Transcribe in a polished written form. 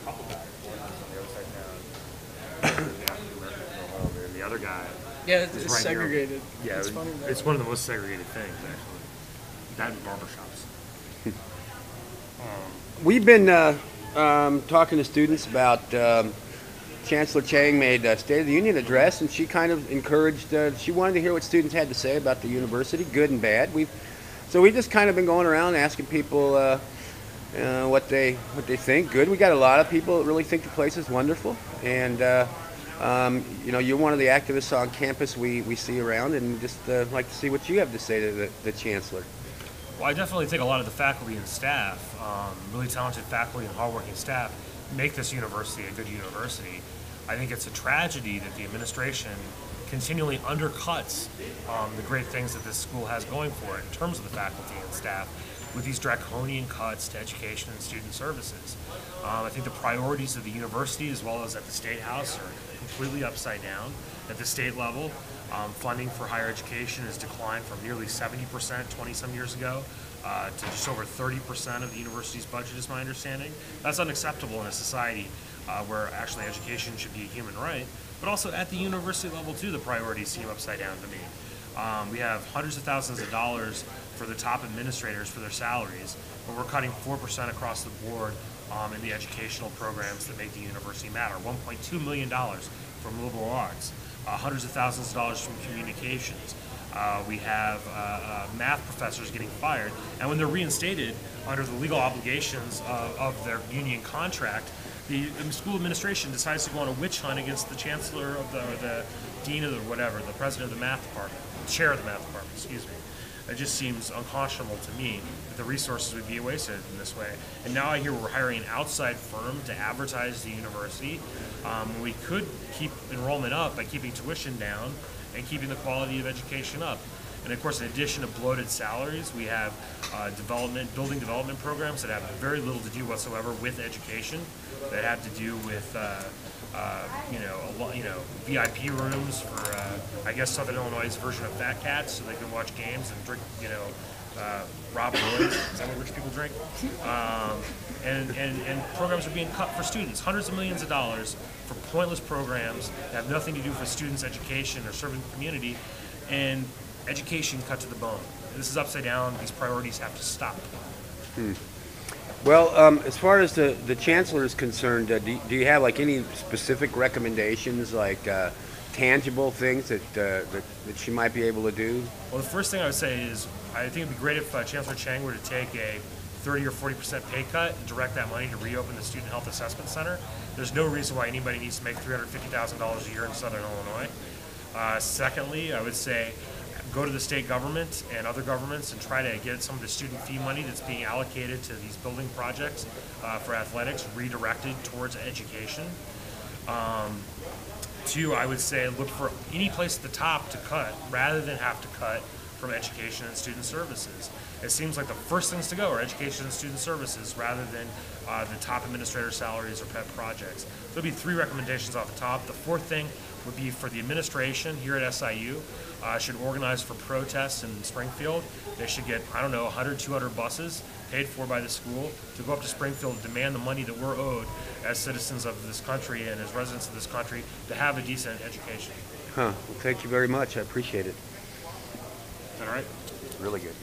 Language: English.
couple guys. One is on the other side now. And the other guy. Yeah, is it's right segregated. Near, yeah, it's funny. It's one of the most segregated things, actually. That and barbershops. We've been talking to students about Chancellor Chang made a State of the Union address, and she kind of encouraged, she wanted to hear what students had to say about the university, good and bad. So we've just kind of been going around asking people what they think. Good. We got a lot of people that really think the place is wonderful, and you know, you're one of the activists on campus we see around, and just like to see what you have to say to the Chancellor. Well, I definitely think a lot of the faculty and staff, really talented faculty and hardworking staff, make this university a good university. I think it's a tragedy that the administration continually undercuts the great things that this school has going for it in terms of the faculty and staff with these draconian cuts to education and student services. I think the priorities of the university as well as at the State House are completely upside down. At the state level, funding for higher education has declined from nearly 70% 20-some years ago to just over 30% of the university's budget, is my understanding. That's unacceptable in a society where actually education should be a human right. But also at the university level too, the priorities seem upside down to me. We have hundreds of thousands of dollars for the top administrators for their salaries, but we're cutting 4% across the board in the educational programs that make the university matter. $1.2 million from liberal arts, hundreds of thousands of dollars from communications. We have math professors getting fired, and when they're reinstated under the legal obligations of their union contract, the school administration decides to go on a witch hunt against the chancellor of the dean of the whatever, the president of the math department, chair of the math department, excuse me. It just seems unconscionable to me that the resources would be wasted in this way. And now I hear we're hiring an outside firm to advertise the university. We could keep enrollment up by keeping tuition down and keeping the quality of education up. And of course, in addition to bloated salaries, we have building development programs that have very little to do whatsoever with education, that have to do with VIP rooms for I guess Southern Illinois' version of Fat Cats, so they can watch games and drink Rob Roy's. Is that what rich people drink? And programs are being cut for students, hundreds of millions of dollars for pointless programs that have nothing to do with students' education or serving the community, and education cut to the bone. This is upside down. These priorities have to stop. Well, as far as the chancellor is concerned, do you have like any specific recommendations, like tangible things that she might be able to do? Well, the first thing I would say is I think it'd be great if Chancellor Chang were to take a 30 or 40% pay cut and direct that money to reopen the Student Health Assessment Center. There's no reason why anybody needs to make $350,000 a year in Southern Illinois. Secondly, I would say go to the state government and other governments and try to get some of the student fee money that's being allocated to these building projects for athletics redirected towards education. Two, I would say look for any place at the top to cut rather than have to cut from education and student services. It seems like the first things to go are education and student services rather than the top administrator salaries or pet projects. There'll be 3 recommendations off the top. The fourth thing would be for the administration here at SIU should organize for protests in Springfield. They should get, I don't know, 100, 200 buses paid for by the school to go up to Springfield and demand the money that we're owed as citizens of this country and as residents of this country to have a decent education. Well, thank you very much. I appreciate it. Is that all right? Really good.